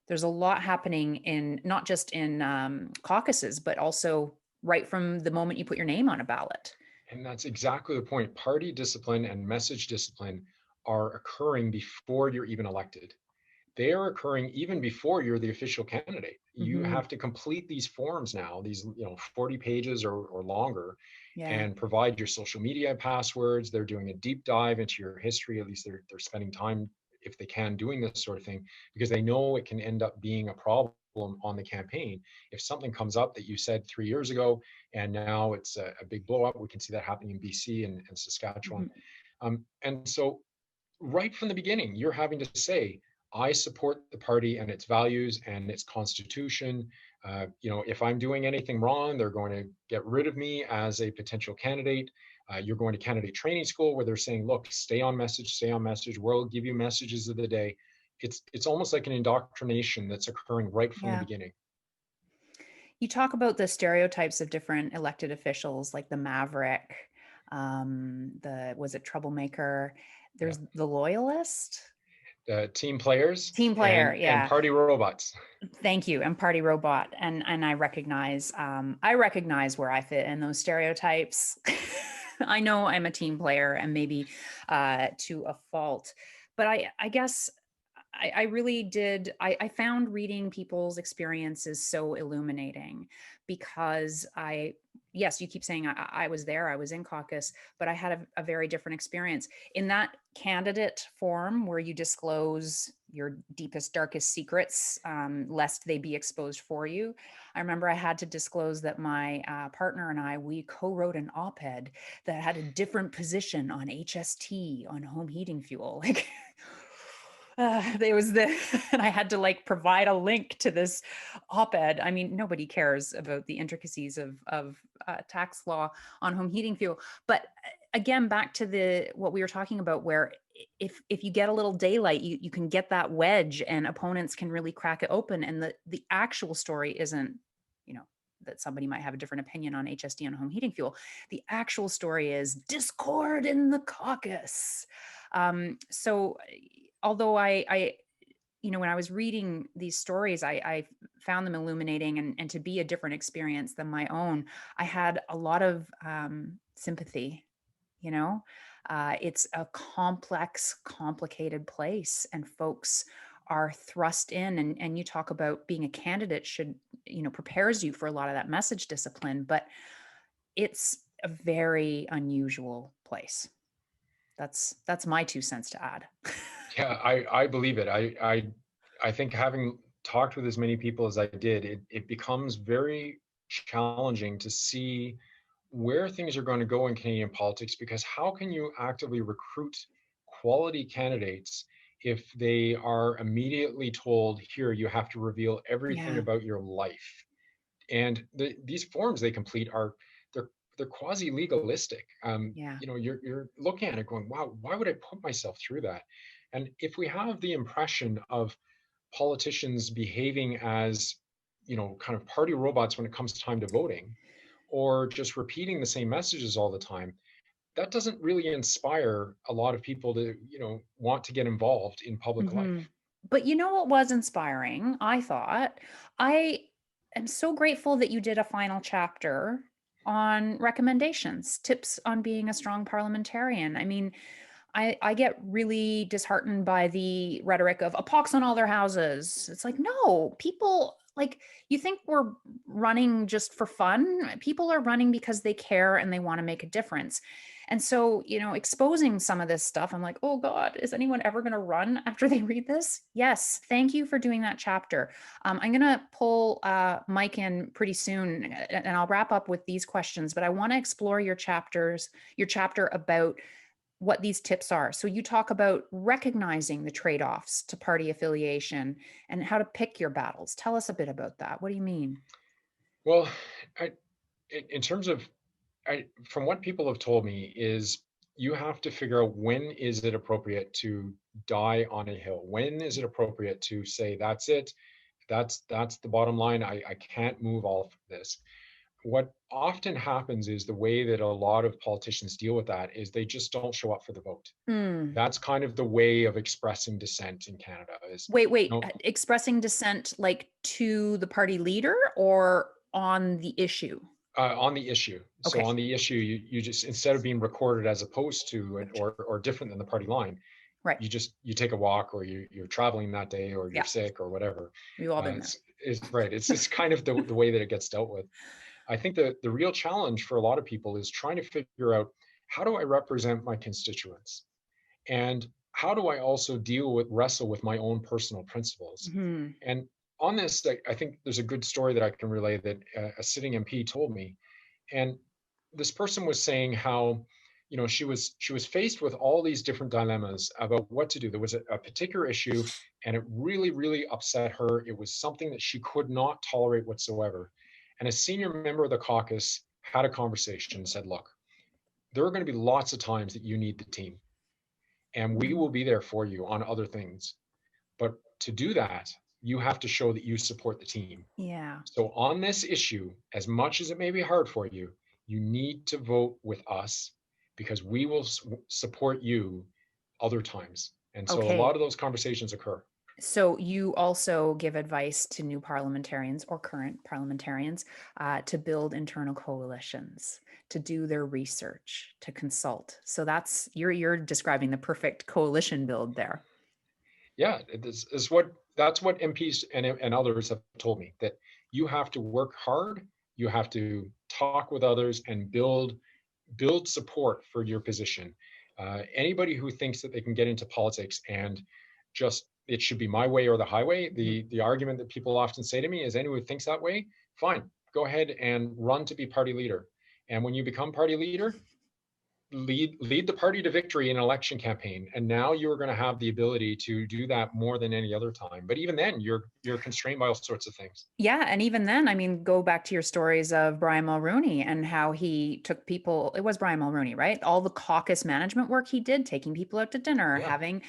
S2: There's a lot happening in not just in caucuses, but also right from the moment you put your name on a ballot.
S3: And that's exactly the point. Party discipline and message discipline are occurring before you're even elected. They are occurring even before you're the official candidate. You
S2: Hmm.
S3: have to complete these forms now, these 40 pages or longer,
S2: Yeah.
S3: and provide your social media passwords. They're doing a deep dive into your history. At least they're spending time, if they can, doing this sort of thing because they know it can end up being a problem on the campaign if something comes up that you said 3 years ago and now it's a big blow up. We can see that happening in BC and Saskatchewan.
S2: Mhm.
S3: And so right from the beginning, you're having to say, I support the party and its values and its constitution. If I'm doing anything wrong, they're going to get rid of me as a potential candidate. You're going to candidate training school where they're saying, look, stay on message, we'll give you messages of the day. It's almost like an indoctrination that's occurring right from the
S2: Yeah.
S3: beginning.
S2: You talk about the stereotypes of different elected officials, like the maverick, was it troublemaker?
S3: Yeah.
S2: There's the loyalist.
S3: Team players
S2: Team player,
S3: and
S2: yeah.
S3: party robots.
S2: Thank you. And party robot. And I recognize where I fit in those stereotypes. I know I'm a team player and maybe to a fault, but I guess I really did. I found reading people's experiences so illuminating because yes, you keep saying I was there, I was in caucus, but I had a very different experience in that candidate form where you disclose your deepest, darkest secrets, lest they be exposed for you. I remember I had to disclose that my partner and we co-wrote an op-ed that had a different position on HST, on home heating fuel. Like, there was and I had to like provide a link to this op-ed. I mean, nobody cares about the intricacies of tax law on home heating fuel. But again, back to what we were talking about, where if you get a little daylight, you can get that wedge, and opponents can really crack it open. And the actual story isn't, that somebody might have a different opinion on HSD and home heating fuel. The actual story is discord in the caucus. So although when I was reading these stories, I found them illuminating, and to be a different experience than my own, I had a lot of sympathy. It's a complex, complicated place, and folks are thrust in, and you talk about being a candidate should, prepares you for a lot of that message discipline, but it's a very unusual place. That's my 2 cents to add.
S3: Yeah, I believe it. I think having talked with as many people as I did, it becomes very challenging to see where things are going to go in Canadian politics, because how can you actively recruit quality candidates if they are immediately told, here, you have to reveal everything
S2: Yeah.
S3: about your life? And these forms they complete they're quasi legalistic.
S2: Yeah.
S3: You're looking at it going, wow, why would I put myself through that? And if we have the impression of politicians behaving as, kind of party robots when it comes time to voting, or just repeating the same messages all the time, that doesn't really inspire a lot of people to, want to get involved in public
S2: Hmm.
S3: life.
S2: But you know what was inspiring? I thought, I am so grateful that you did a final chapter on recommendations, tips on being a strong parliamentarian. I mean, I get really disheartened by the rhetoric of a pox on all their houses. It's like, no, people, like, you think we're running just for fun? People are running because they care and they want to make a difference. And so, exposing some of this stuff, I'm like, oh God, is anyone ever going to run after they read this? Yes. Thank you for doing that chapter. I'm going to pull Mike in pretty soon, and I'll wrap up with these questions, but I want to explore your chapter about what these tips are. So you talk about recognizing the trade-offs to party affiliation and how to pick your battles. Tell us a bit about that. What do you mean?
S3: Well, I, in terms of, from what people have told me, is you have to figure out, when is it appropriate to die on a hill? When is it appropriate to say, that's it? That's the bottom line. I can't move off this. What often happens is the way that a lot of politicians deal with that is they just don't show up for the vote.
S2: Mm.
S3: That's kind of the way of expressing dissent in Canada is,
S2: Wait, expressing dissent like to the party leader or on the issue?
S3: on the issue. So
S2: Okay.
S3: on the issue, you just, instead of being recorded as opposed to, or different than the party line,
S2: Right.
S3: you take a walk, or you're traveling that day, or you're
S2: Yeah.
S3: sick or whatever.
S2: We've all been there.
S3: It's right. It's just kind of the way that it gets dealt with. I think the real challenge for a lot of people is trying to figure out, how do I represent my constituents? And how do I also wrestle with my own personal principles?
S2: Mhm.
S3: And on this, I think there's a good story that I can relay that a sitting MP told me. And this person was saying how, she was faced with all these different dilemmas about what to do. There was a particular issue, and it really, really upset her. It was something that she could not tolerate whatsoever. And a senior member of the caucus had a conversation and said, look, there are going to be lots of times that you need the team, and we will be there for you on other things. But to do that, you have to show that you support the team.
S2: Yeah.
S3: So on this issue, as much as it may be hard for you, you need to vote with us, because we will support you other times. And so a lot
S2: Okay.
S3: of those conversations occur.
S2: So you also give advice to new parliamentarians or current parliamentarians to build internal coalitions, to do their research, to consult. So you're describing the perfect coalition build there.
S3: Yeah, that's what MPs and others have told me, that you have to work hard, you have to talk with others and build support for your position. Anybody who thinks that they can get into politics and just it should be my way or the highway, the argument that people often say to me is, anyone who thinks that way, fine, go ahead and run to be party leader. And when you become party leader, lead the party to victory in an election campaign, and now you're going to have the ability to do that more than any other time. But even then, you're constrained by all sorts of things.
S2: Yeah, and even then, I mean, go back to your stories of Brian Mulroney and how he took people. It was Brian Mulroney, right? All the caucus management work he did, taking people out to dinner,
S3: Yeah,
S2: having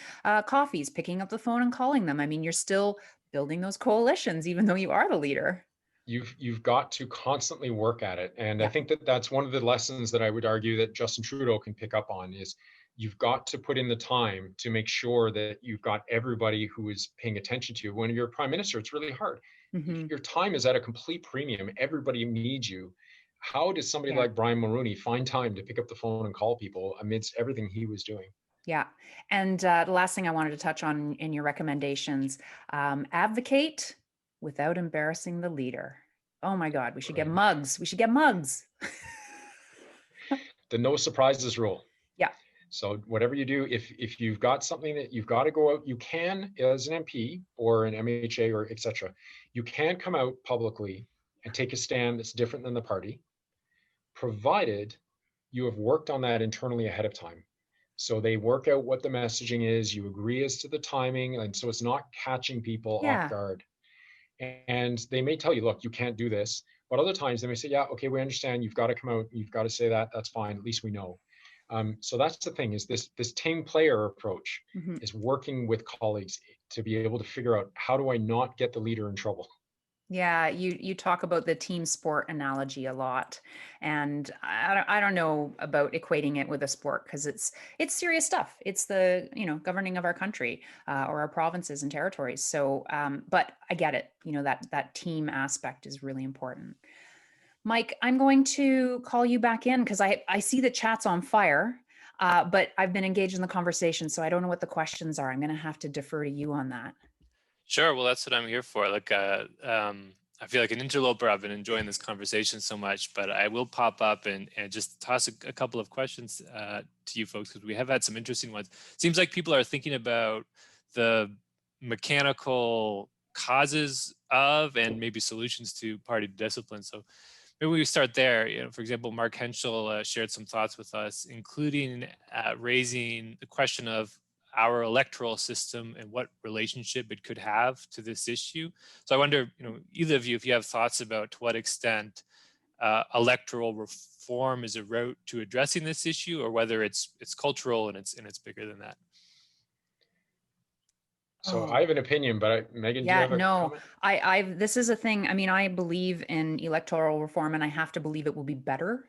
S2: coffees, picking up the phone and calling them. I mean, you're still building those coalitions, even though you are the leader.
S3: you've got to constantly work at it. And I
S2: Yeah.
S3: think that that's one of the lessons that I would argue that Justin Trudeau can pick up on, is you've got to put in the time to make sure that you've got everybody who is paying attention to you. When you're prime minister, it's really hard.
S2: Hmm.
S3: Your time is at a complete premium. Everybody needs you. How does somebody
S2: Yeah.
S3: like Brian Mulroney find time to pick up the phone and call people amidst everything he was doing?
S2: Yeah. And the last thing I wanted to touch on in your recommendations, advocate without embarrassing the leader. Oh my God, we should get
S3: Right.
S2: mugs. We should get mugs.
S3: The no surprises rule.
S2: Yeah.
S3: So whatever you do, if you've got something that you've got to go out, you can, as an MP or an MHA or etc., you can come out publicly and take a stand that's different than the party, provided you have worked on that internally ahead of time. So they work out what the messaging is, you agree as to the timing, and so it's not catching people off
S2: Yeah.
S3: guard. And they may tell you, look, you can't do this, but other times they may say, yeah, okay, we understand, you've got to come out, you've got to say that, that's fine, at least we know. So that's the thing, is this team player approach
S2: Hmm.
S3: is working with colleagues to be able to figure out, how do I not get the leader in trouble?
S2: Yeah, you talk about the team sport analogy a lot, and I don't know about equating it with a sport because it's serious stuff. It's the governing of our country or our provinces and territories. So, but I get it. That team aspect is really important. Mike, I'm going to call you back in because I see the chat's on fire, but I've been engaged in the conversation, so I don't know what the questions are. I'm going to have to defer to you on that.
S1: Sure. Well, that's what I'm here for. I feel like an interloper. I've been enjoying this conversation so much, but I will pop up and just toss a couple of questions to you folks, because we have had some interesting ones. Seems like people are thinking about the mechanical causes of and maybe solutions to party discipline. So maybe we start there. For example, Mark Henschel shared some thoughts with us, including raising the question of our electoral system and what relationship it could have to this issue. So I wonder, either of you, if you have thoughts about to what extent electoral reform is a route to addressing this issue, or whether it's cultural and it's bigger than that.
S3: So
S2: Oh,
S3: I have an opinion, but Megan, do you
S2: yeah,
S3: have a
S2: no,
S3: comment?
S2: this is a thing. I mean, I believe in electoral reform and I have to believe it will be better.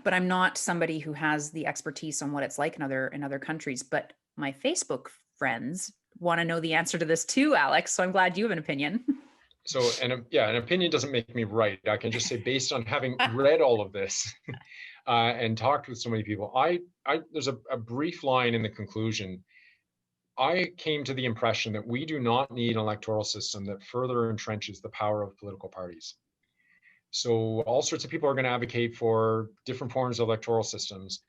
S2: But I'm not somebody who has the expertise on what it's like in other countries. But my Facebook friends want to know the answer to this too, Alex. So I'm glad you have an opinion.
S3: So, an opinion doesn't make me right. I can just say, based on having read all of this and talked with so many people, there's a brief line in the conclusion. I came to the impression that we do not need an electoral system that further entrenches the power of political parties. So all sorts of people are going to advocate for different forms of electoral systems.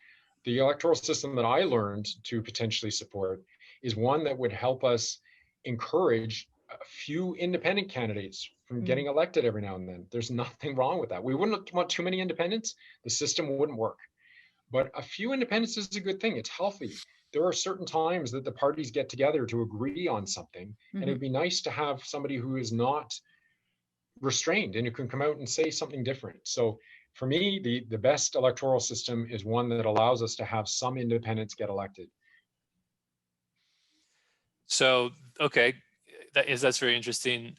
S3: The electoral system that I learned to potentially support is one that would help us encourage a few independent candidates from
S2: Mm.
S3: getting elected every now and then. There's nothing wrong with that. We wouldn't want too many independents. The system wouldn't work. But a few independents is a good thing. It's healthy. There are certain times that the parties get together to agree on something. And
S2: Hmm.
S3: it'd be nice to have somebody who is not restrained and who can come out and say something different. So For me, the best electoral system is one that allows us to have some independents get elected.
S1: So, okay, that's very interesting.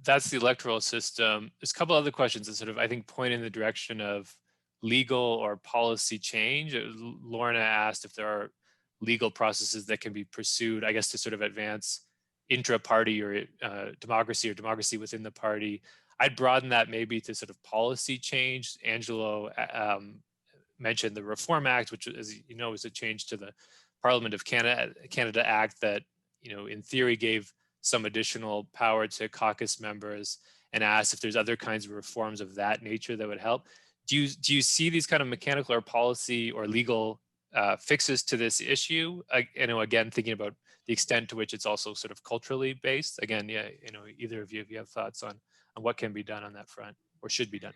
S1: That's the electoral system. There's a couple other questions that sort of, I think, point in the direction of legal or policy change. Lorna asked if there are legal processes that can be pursued, I guess, to sort of advance intra-party or democracy within the party. I'd broaden that maybe to sort of policy change. Angelo mentioned the Reform Act, which, as you know, is a change to the Parliament of Canada Act that, in theory, gave some additional power to caucus members, and asked if there's other kinds of reforms of that nature that would help. Do you see these kind of mechanical or policy or legal fixes to this issue? Again, thinking about the extent to which it's also sort of culturally based. Again, yeah, either of you, if you have thoughts on what can be done on that front or should be done.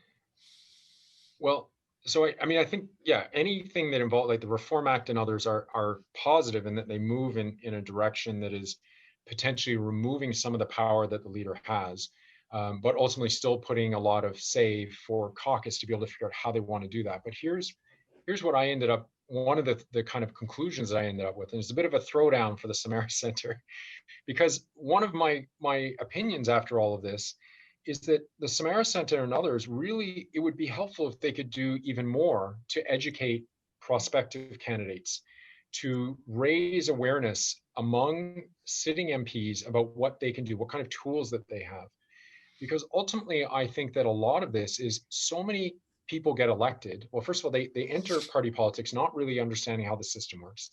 S3: Well, so I think, yeah, anything that involves like the Reform Act and others are positive in that they move in a direction that is potentially removing some of the power that the leader has, but ultimately still putting a lot of say for caucus to be able to figure out how they want to do that. But here's what I ended up, one of the kind of conclusions that I ended up with, and it's a bit of a throwdown for the Samara Centre, because one of my opinions after all of this is that the Samara Centre and others really, it would be helpful if they could do even more to educate prospective candidates, to raise awareness among sitting MPs about what they can do, what kind of tools that they have. Because ultimately, I think that a lot of this is so many people get elected. Well, first of all, they enter party politics not really understanding how the system works.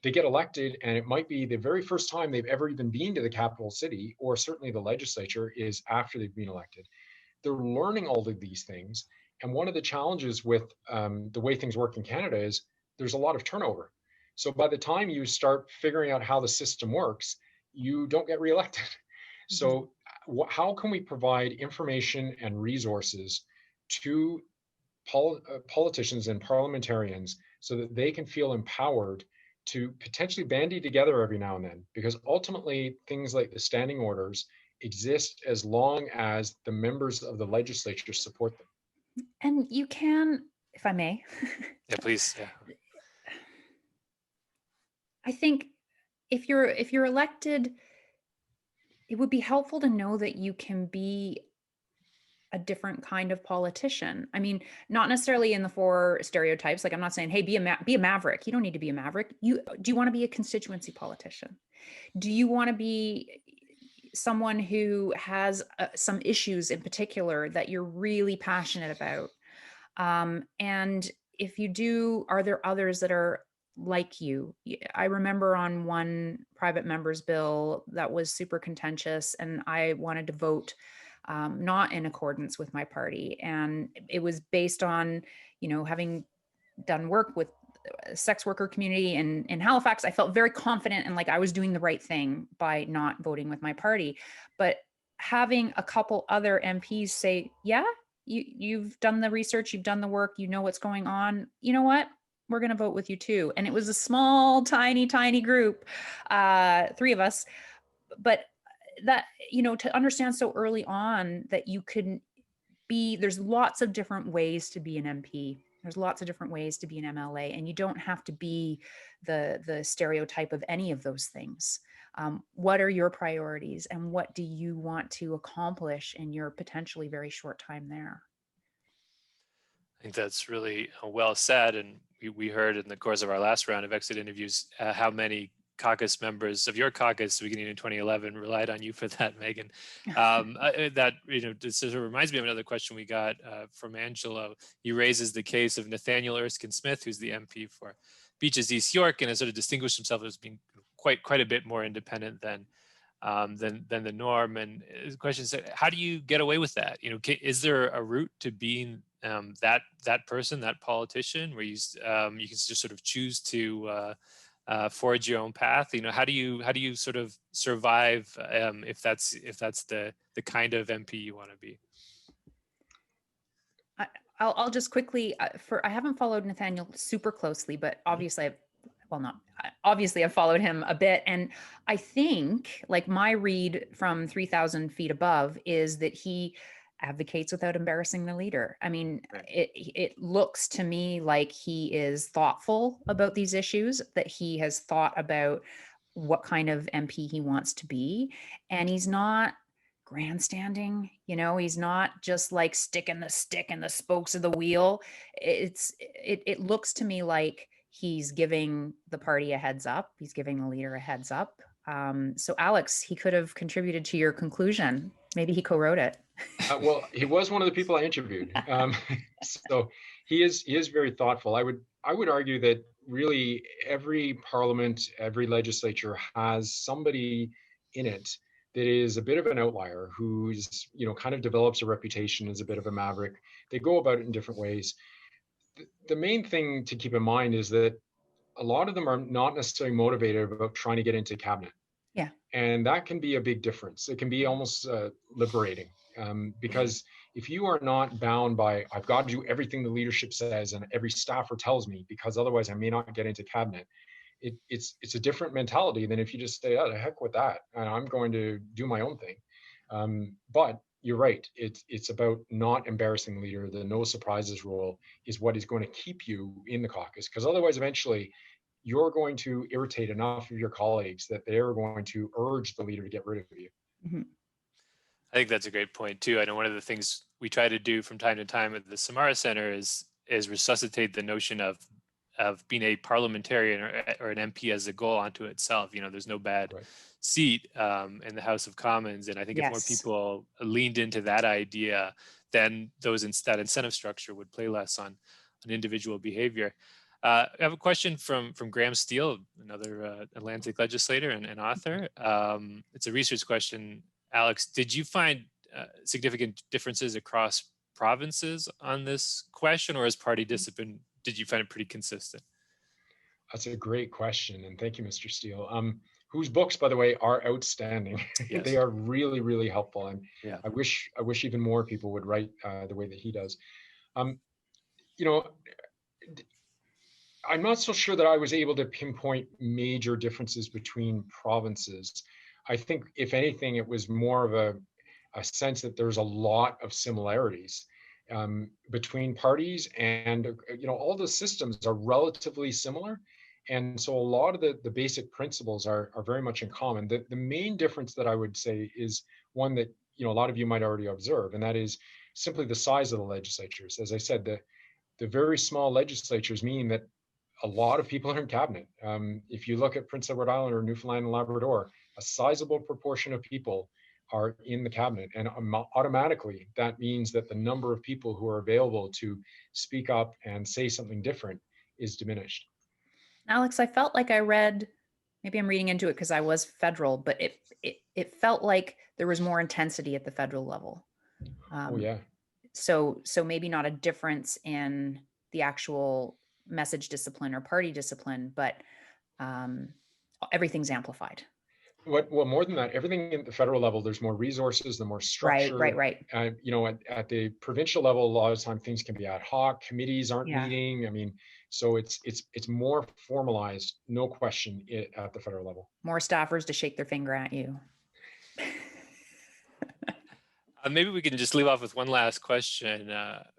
S3: They get elected, and it might be the very first time they've ever even been to the capital city, or certainly the legislature is after they've been elected. They're learning all of these things. And one of the challenges with the way things work in Canada is there's a lot of turnover. So by the time you start figuring out how the system works, you don't get reelected. So how can we provide information and resources to politicians and parliamentarians so that they can feel empowered to potentially bandy together every now and then? Because ultimately, things like the standing orders exist as long as the members of the legislature support them.
S2: And you can, if I may.
S1: Yeah, please. Yeah.
S2: I think if you're elected, it would be helpful to know that you can be a different kind of politician. I mean, not necessarily in the four stereotypes. Like, I'm not saying, hey, be a maverick. You don't need to be a maverick. Do you want to be a constituency politician? Do you want to be someone who has some issues in particular that you're really passionate about? And if you do, are there others that are like you? I remember on one private member's bill that was super contentious, and I wanted to vote not in accordance with my party. And it was based on, having done work with sex worker community in Halifax. I felt very confident and like I was doing the right thing by not voting with my party. But having a couple other MPs say, yeah, you've done the research, you've done the work, you know what's going on. You know what? We're going to vote with you too. And it was a small, tiny group, three of us. But that, to understand so early on that you couldn't there's lots of different ways to be an MP. There's lots of different ways to be an MLA, and you don't have to be the stereotype of any of those things. What are your priorities, and what do you want to accomplish in your potentially very short time there?
S1: I think that's really well said. And we heard in the course of our last round of exit interviews how many caucus members of your caucus beginning in 2011 relied on you for that, Megan. That this sort of reminds me of another question we got from Angelo. He raises the case of Nathaniel Erskine Smith, who's the MP for Beaches East York, and has sort of distinguished himself as being quite a bit more independent than the norm. And the question is, how do you get away with that? Is there a route to being that person, that politician, where you can just sort of choose to forge your own path? How do you sort of survive if that's the kind of MP you want to be?
S2: I'll just quickly, I haven't followed Nathaniel super closely, but obviously I've followed him a bit. And I think, like, my read from 3,000 feet above is that he advocates without embarrassing the leader. I mean,
S1: Right.
S2: it looks to me like he is thoughtful about these issues, that he has thought about what kind of MP he wants to be, and he's not grandstanding, he's not just like sticking the stick in the spokes of the wheel. It looks to me like he's giving the party a heads up, he's giving the leader a heads up. So Alex, he could have contributed to your conclusion. Maybe he co-wrote it.
S3: Well, he was one of the people I interviewed, so he is very thoughtful. I would argue that really every parliament, every legislature has somebody in it that is a bit of an outlier, who's kind of develops a reputation as a bit of a maverick. They go about it in different ways. The main thing to keep in mind is that a lot of them are not necessarily motivated about trying to get into cabinet.
S2: Yeah.
S3: And that can be a big difference. It can be almost liberating, because if you are not bound by, I've got to do everything the leadership says and every staffer tells me, because otherwise I may not get into cabinet, it's a different mentality than if you just say, oh, the heck with that, and I'm going to do my own thing. But you're right. It's about not embarrassing the leader. The no surprises rule is what is going to keep you in the caucus, because otherwise, eventually, you're going to irritate enough of your colleagues that they're going to urge the leader to get rid of you.
S2: Mm-hmm.
S1: I think that's a great point too. I know one of the things we try to do from time to time at the Samara Centre is resuscitate the notion of being a parliamentarian or an MP as a goal unto itself. There's no bad
S3: Right.
S1: seat in the House of Commons, and I think if more
S2: Yes.
S1: people leaned into that idea, then that incentive structure would play less on individual behavior. I have a question from Graham Steele, another Atlantic legislator and author. It's a research question. Alex, did you find significant differences across provinces on this question, or as party discipline, did you find it pretty consistent?
S3: That's a great question, and thank you, Mr. Steele. Whose books, by the way, are outstanding. They
S1: Yes.
S3: are really, really helpful, and
S1: Yeah.
S3: I wish even more people would write the way that he does. Um, you know, I'm not so sure that I was able to pinpoint major differences between provinces. I think, if anything, it was more of a sense that there's a lot of similarities between parties, and all the systems are relatively similar, and so a lot of the basic principles are very much in common. The main difference that I would say is one that a lot of you might already observe, and that is simply the size of the legislatures. As I said, the very small legislatures mean that a lot of people are in cabinet. If you look at Prince Edward Island or Newfoundland and Labrador, a sizable proportion of people are in the cabinet, and automatically that means that the number of people who are available to speak up and say something different is diminished.
S2: Alex, I felt like I read, maybe I'm reading into it because I was federal, but it felt like there was more intensity at the federal level.
S3: Oh
S2: Um,
S3: yeah.
S2: so maybe not a difference in the actual message discipline or party discipline, but um, everything's amplified.
S3: Well, more than that, everything at the federal level, there's more resources, the more
S2: Right,
S3: structure.
S2: right, right.
S3: At the provincial level, a lot of time things can be ad hoc. Committees aren't
S2: Yeah.
S3: meeting. I mean, so it's more formalized, no question, at the federal level.
S2: More staffers to shake their finger at you.
S1: Maybe we can just leave off with one last question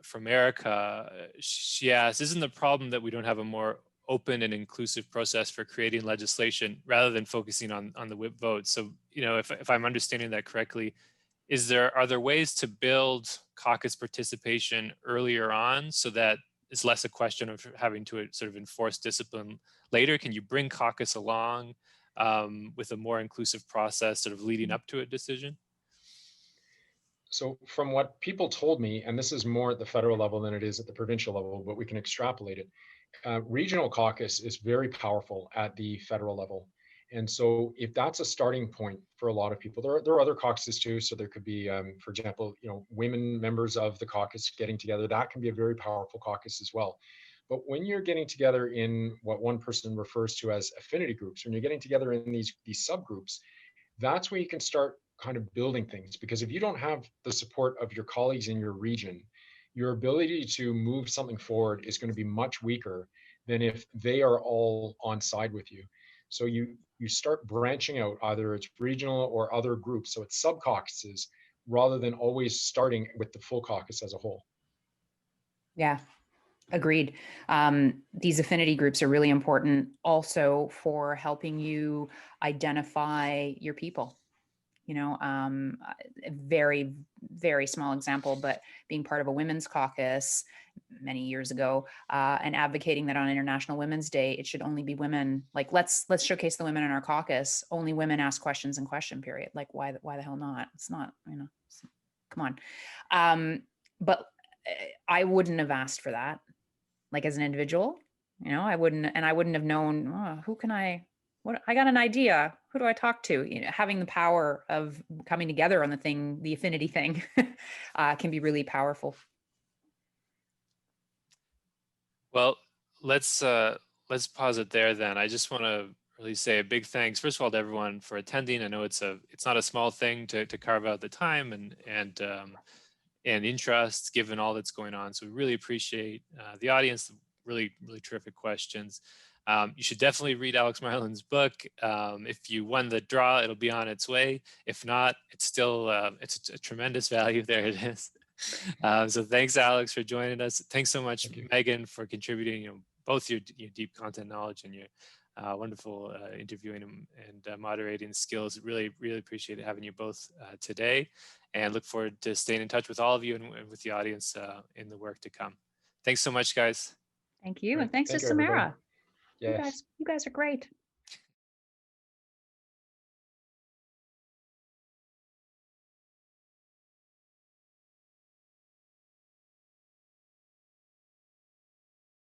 S1: from Erica. She asks, isn't the problem that we don't have a more open and inclusive process for creating legislation rather than focusing on the whip vote? So, if I'm understanding that correctly, are there ways to build caucus participation earlier on so that it's less a question of having to sort of enforce discipline later? Can you bring caucus along with a more inclusive process sort of leading up to a decision?
S3: So from what people told me, and this is more at the federal level than it is at the provincial level, but we can extrapolate it. Regional caucus is very powerful at the federal level. And so if that's a starting point for a lot of people, there are other caucuses too. So there could be, for example, women members of the caucus getting together. That can be a very powerful caucus as well. But when you're getting together in what one person refers to as affinity groups, when you're getting together in these subgroups, that's where you can start kind of building things. Because if you don't have the support of your colleagues in your region, your ability to move something forward is going to be much weaker than if they are all on side with you. So you start branching out, either it's regional or other groups. So it's sub caucuses, rather than always starting with the full caucus as a whole.
S2: Yeah, agreed. These affinity groups are really important also for helping you identify your people. A very, very small example, but being part of a women's caucus many years ago, and advocating that on International Women's Day, it should only be women. Like, let's showcase the women in our caucus. Only women ask questions in question period. Like, why the hell not? It's not, come on. But I wouldn't have asked for that, like as an individual. I wouldn't have known, who can I got an idea. Who do I talk to? Having the power of coming together on the affinity thing, can be really powerful.
S1: Well, let's pause it there then. I just want to really say a big thanks, first of all, to everyone for attending. I know it's not a small thing to carve out the time and interest given all that's going on. So we really appreciate the audience, really terrific questions. You should definitely read Alex Marland's book. If you won the draw, it'll be on its way. If not, it's still it's a tremendous value. There it is. So thanks, Alex, for joining us. Thanks so much, Megan, for contributing. Both your deep content knowledge and your wonderful interviewing and moderating skills. Really appreciate having you both today, and look forward to staying in touch with all of you and with the audience in the work to come. Thanks so much, guys.
S2: Thank you, and thanks to Samara.
S3: Yes.
S2: You guys are great.